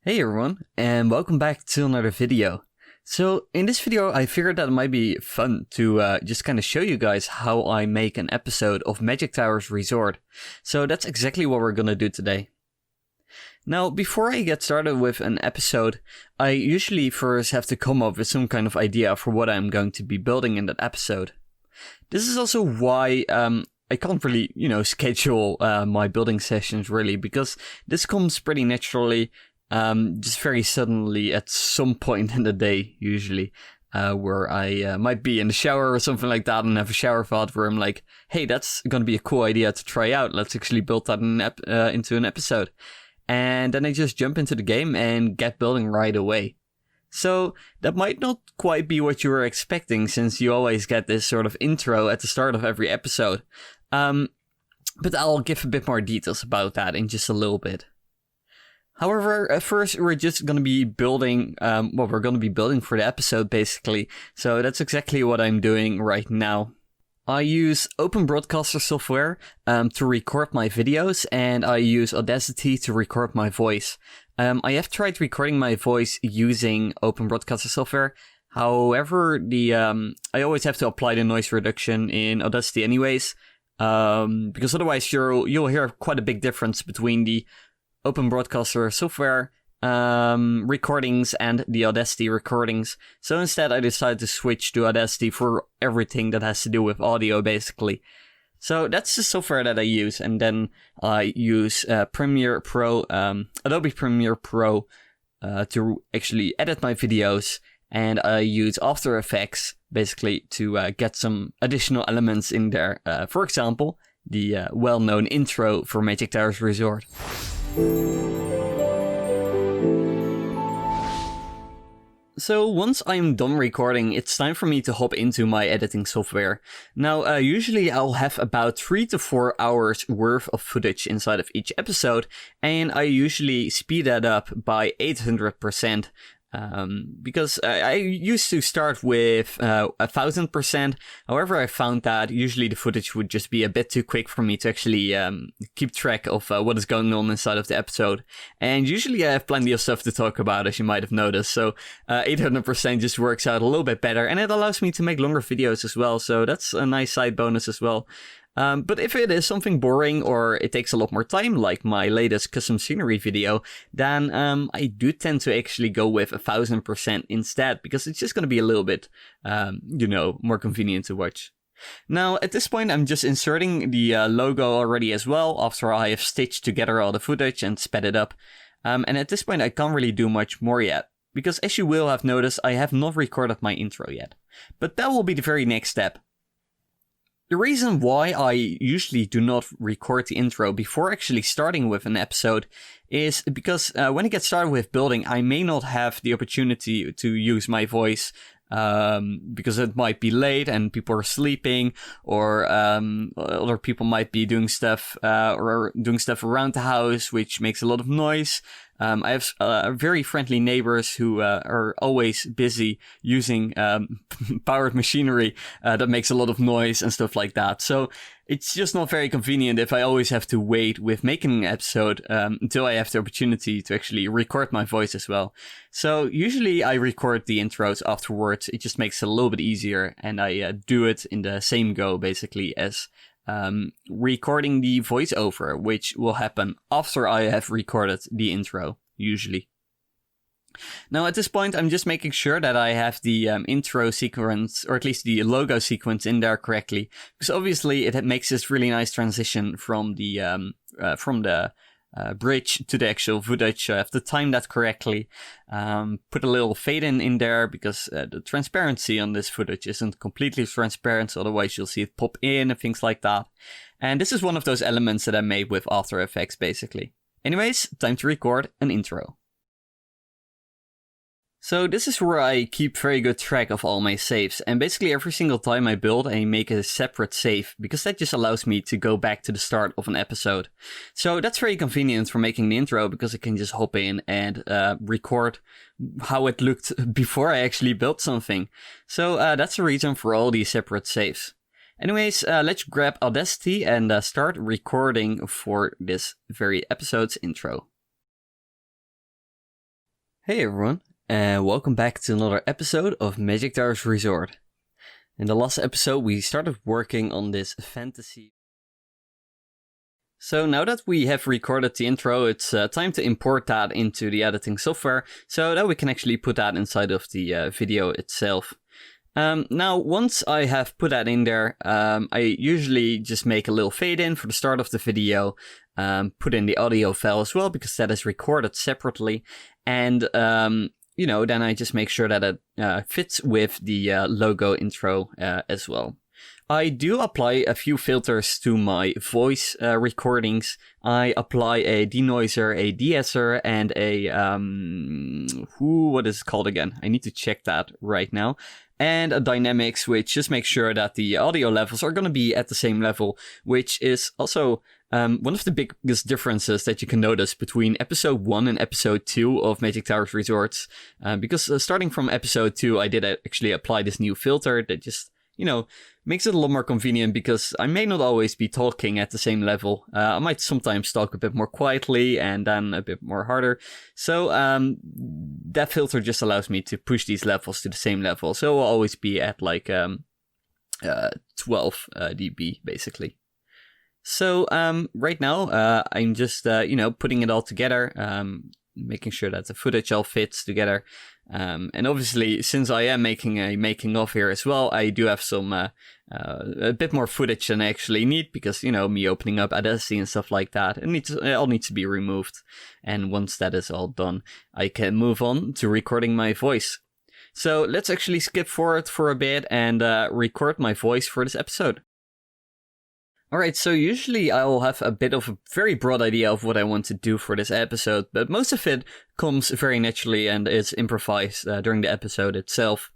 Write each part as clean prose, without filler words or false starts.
Hey everyone, and welcome back to another video. So in this video I figured that it might be fun to just kind of show you guys how I make an episode of Magic Towers Resort. So that's exactly what we're gonna do today. Now before I get started with an episode, I usually first have to come up with some kind of idea for what I'm going to be building in that episode. This is also why I can't really, schedule my building sessions really, because this comes pretty naturally. Just very suddenly at some point in the day, usually, where I might be in the shower or something like that and have a shower thought where I'm like, hey, that's going to be a cool idea to try out. Let's actually build that into an episode. And then I just jump into the game and get building right away. So that might not quite be what you were expecting, since you always get this sort of intro at the start of every episode. But I'll give a bit more details about that in just a little bit. However, at first we're just going to be building what we're going to be building for the episode, basically. So that's exactly what I'm doing right now. I use Open Broadcaster software to record my videos, and I use Audacity to record my voice. I have tried recording my voice using Open Broadcaster software. However, I always have to apply the noise reduction in Audacity anyways, because otherwise you'll hear quite a big difference between the Open Broadcaster software recordings and the Audacity recordings. So instead I decided to switch to Audacity for everything that has to do with audio, basically. So that's the software that I use, and then I use Premiere Pro, Adobe Premiere Pro to actually edit my videos, and I use After Effects basically to get some additional elements in there. For example, the well-known intro for Magic Towers Resort. So once I'm done recording, it's time for me to hop into my editing software. Now, usually I'll have about 3 to 4 hours worth of footage inside of each episode, and I usually speed that up by 800%. Because I used to start with 1000%. However, I found that usually the footage would just be a bit too quick for me to actually keep track of what is going on inside of the episode. And usually I have plenty of stuff to talk about, as you might have noticed. So 800% just works out a little bit better, and it allows me to make longer videos as well. So that's a nice side bonus as well. But if it is something boring or it takes a lot more time, like my latest custom scenery video, then I do tend to actually go with 1000% instead, because it's just going to be a little bit, more convenient to watch. Now, at this point, I'm just inserting the logo already as well, after I have stitched together all the footage and sped it up. And at this point, I can't really do much more yet, because as you will have noticed, I have not recorded my intro yet. But that will be the very next step. The reason why I usually do not record the intro before actually starting with an episode is because when I get started with building, I may not have the opportunity to use my voice because it might be late and people are sleeping, or other people might be doing stuff around the house, which makes a lot of noise. I have very friendly neighbors who are always busy using powered machinery that makes a lot of noise and stuff like that. So it's just not very convenient if I always have to wait with making an episode until I have the opportunity to actually record my voice as well. So usually I record the intros afterwards. It just makes it a little bit easier, and I do it in the same go, basically, as recording the voiceover, which will happen after I have recorded the intro, usually. Now, at this point, I'm just making sure that I have the intro sequence, or at least the logo sequence, in there correctly, because obviously it makes this really nice transition from the bridge to the actual footage. So I have to time that correctly. Put a little fade in there, because the transparency on this footage isn't completely transparent, so otherwise you'll see it pop in and things like that. And this is one of those elements that I made with After Effects, basically. Anyways, time to record an intro. So this is where I keep very good track of all my saves, and basically every single time I build, I make a separate save, because that just allows me to go back to the start of an episode. So that's very convenient for making the intro, because I can just hop in and record how it looked before I actually built something. So that's the reason for all these separate saves. Anyways, let's grab Audacity and start recording for this very episode's intro. Hey everyone, and welcome back to another episode of Magic Towers Resort. In the last episode, we started working on this fantasy. So now that we have recorded the intro, it's time to import that into the editing software so that we can actually put that inside of the video itself. Now, once I have put that in there, I usually just make a little fade in for the start of the video, put in the audio file as well because that is recorded separately, and then I just make sure that it fits with the logo intro as well. I do apply a few filters to my voice recordings. I apply a denoiser, a de-esser, and a what is it called again? I need to check that right now. And a dynamics, which just makes sure that the audio levels are going to be at the same level, which is also one of the biggest differences that you can notice between episode 1 and episode 2 of Magic Towers Resorts. Because starting from episode 2, I did actually apply this new filter that just, makes it a lot more convenient because I may not always be talking at the same level. I might sometimes talk a bit more quietly and then a bit more harder. So that filter just allows me to push these levels to the same level. So I'll always be at like 12 dB basically. So right now I'm just putting it all together, making sure that the footage all fits together. And obviously, since I am making a making of here as well, I do have some a bit more footage than I actually need because, me opening up Audacity and stuff like that, it all needs to be removed. And once that is all done, I can move on to recording my voice. So let's actually skip forward for a bit and record my voice for this episode. Alright, so usually I'll have a bit of a very broad idea of what I want to do for this episode, but most of it comes very naturally and is improvised during the episode itself.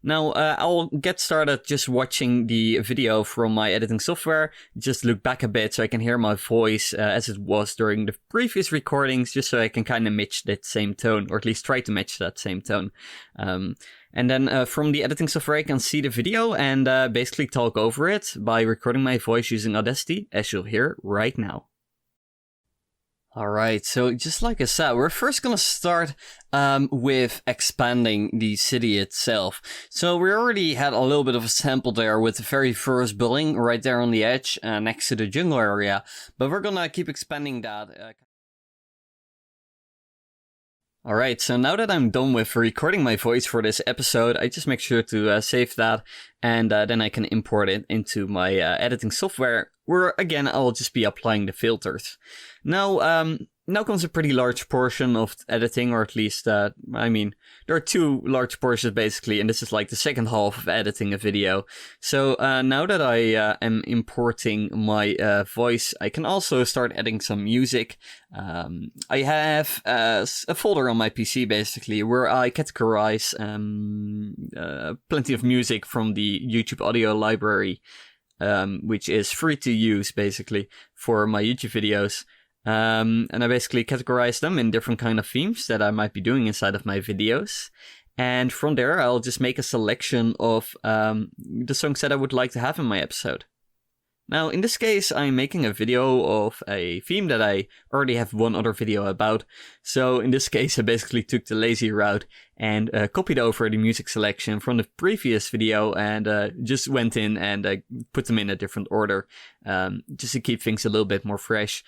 Now, I'll get started just watching the video from my editing software, just look back a bit so I can hear my voice as it was during the previous recordings, just so I can kind of match that same tone, or at least try to match that same tone. And then from the editing software, I can see the video and basically talk over it by recording my voice using Audacity, as you'll hear right now. Alright, so just like I said, we're first gonna start with expanding the city itself. So we already had a little bit of a sample there with the very first building right there on the edge next to the jungle area, but we're gonna keep expanding that. Alright, so now that I'm done with recording my voice for this episode, I just make sure to save that, and then I can import it into my editing software, where again I'll just be applying the filters. Now comes a pretty large portion of editing, or at least, there are two large portions basically, and this is like the second half of editing a video. So now that I am importing my voice, I can also start adding some music. I have a folder on my PC basically where I categorize plenty of music from the YouTube audio library, which is free to use basically for my YouTube videos. And I basically categorize them in different kind of themes that I might be doing inside of my videos. And from there, I'll just make a selection of the songs that I would like to have in my episode. Now, in this case, I'm making a video of a theme that I already have one other video about. So in this case, I basically took the lazy route and copied over the music selection from the previous video and just went in and put them in a different order, just to keep things a little bit more fresh.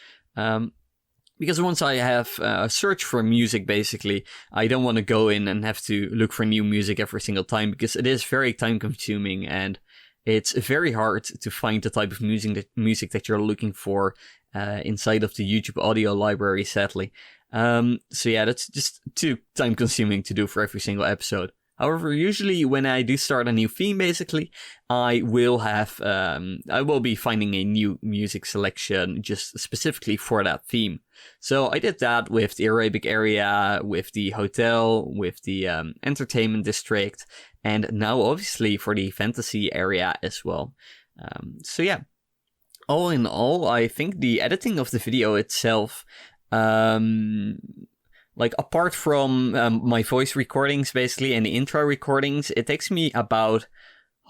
Because once I have a search for music, basically, I don't want to go in and have to look for new music every single time, because it is very time consuming and it's very hard to find the type of music that you're looking for inside of the YouTube audio library, sadly. So yeah, that's just too time consuming to do for every single episode. However, usually when I do start a new theme, basically, I will be finding a new music selection just specifically for that theme. So I did that with the Arabic area, with the hotel, with the entertainment district, and now obviously for the fantasy area as well. So yeah, all in all, I think the editing of the video itself, like apart from my voice recordings basically and the intro recordings, it takes me about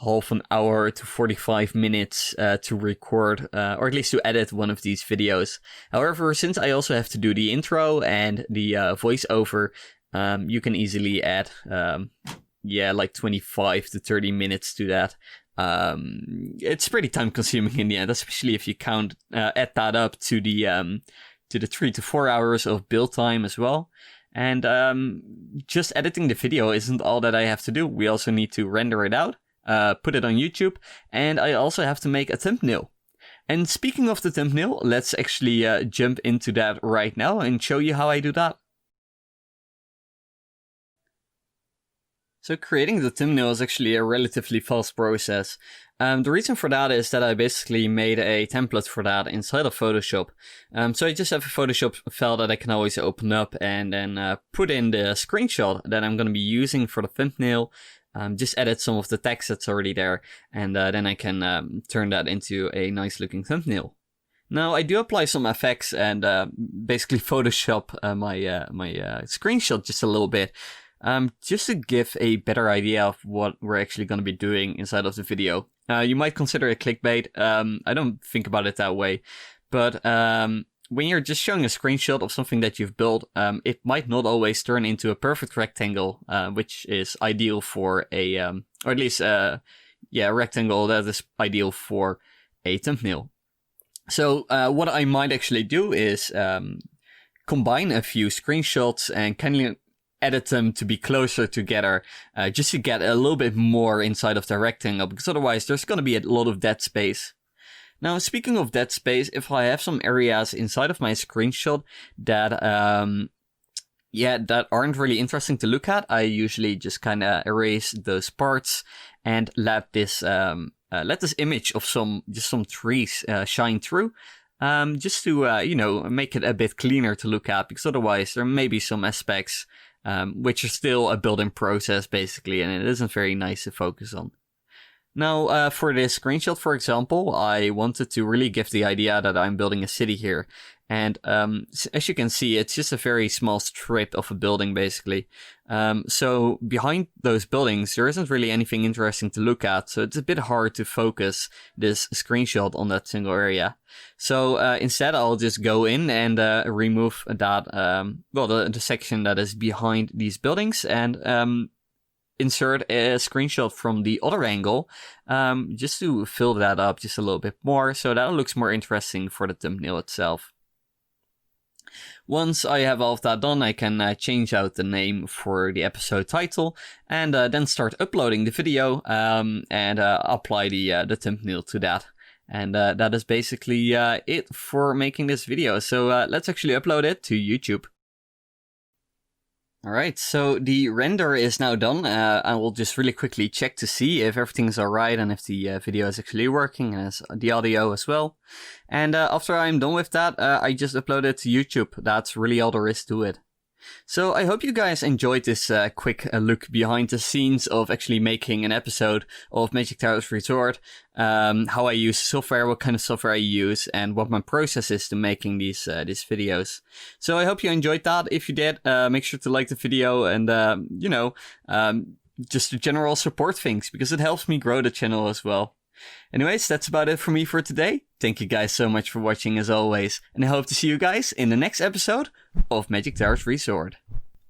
half an hour to 45 minutes to record, or at least to edit one of these videos. However, since I also have to do the intro and the voiceover, You can easily add, like 25 to 30 minutes to that. It's pretty time consuming in the end, especially if you add that up to the 3 to 4 hours of build time as well. And just editing the video isn't all that I have to do. We also need to render it out, put it on YouTube, and I also have to make a thumbnail. And speaking of the thumbnail, let's actually jump into that right now and show you how I do that. So creating the thumbnail is actually a relatively fast process. The reason for that is that I basically made a template for that inside of Photoshop. So I just have a Photoshop file that I can always open up and then put in the screenshot that I'm going to be using for the thumbnail. Just edit some of the text that's already there, and then I can turn that into a nice looking thumbnail. Now I do apply some effects and basically Photoshop my screenshot just a little bit. Just to give a better idea of what we're actually going to be doing inside of the video. You might consider it clickbait. I don't think about it that way. But when you're just showing a screenshot of something that you've built, it might not always turn into a perfect rectangle, which is ideal for a rectangle that is ideal for a thumbnail. So what I might actually do is combine a few screenshots and kind of edit them to be closer together, just to get a little bit more inside of the rectangle, because otherwise there's going to be a lot of dead space. Now, speaking of dead space, if I have some areas inside of my screenshot that that aren't really interesting to look at, I usually just kind of erase those parts and let this image of some trees shine through. Just to make it a bit cleaner to look at, because otherwise there may be some aspects which are still a building process basically, and it isn't very nice to focus on. Now, for this screenshot, for example, I wanted to really give the idea that I'm building a city here. And as you can see, it's just a very small strip of a building, basically. So behind those buildings, there isn't really anything interesting to look at. So it's a bit hard to focus this screenshot on that single area. So instead, I'll just go in and remove that, the section that is behind these buildings, and insert a screenshot from the other angle, just to fill that up just a little bit more, so that it looks more interesting for the thumbnail itself. Once I have all of that done, I can change out the name for the episode title, and then start uploading the video, and apply the thumbnail to that. And that is basically it for making this video. So let's actually upload it to YouTube. Alright, so the render is now done. I will just really quickly check to see if everything's alright and if the video is actually working, and the audio as well. And after I'm done with that, I just upload it to YouTube. That's really all there is to it. So I hope you guys enjoyed this quick look behind the scenes of actually making an episode of Magic Towers Resort, how I use software, what kind of software I use, and what my process is to making these videos. So I hope you enjoyed that. If you did, make sure to like the video and, just the general support things, because it helps me grow the channel as well. Anyways, that's about it for me for today. Thank you guys so much for watching as always, and I hope to see you guys in the next episode of Magic Towers Resort.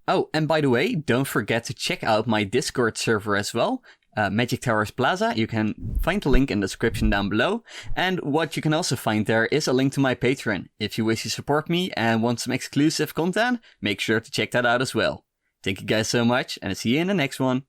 Oh, and by the way, don't forget to check out my Discord server as well, Magic Towers Plaza. You can find the link in the description down below, and what you can also find there is a link to my Patreon. If you wish to support me and want some exclusive content, make sure to check that out as well. Thank you guys so much, and I'll see you in the next one.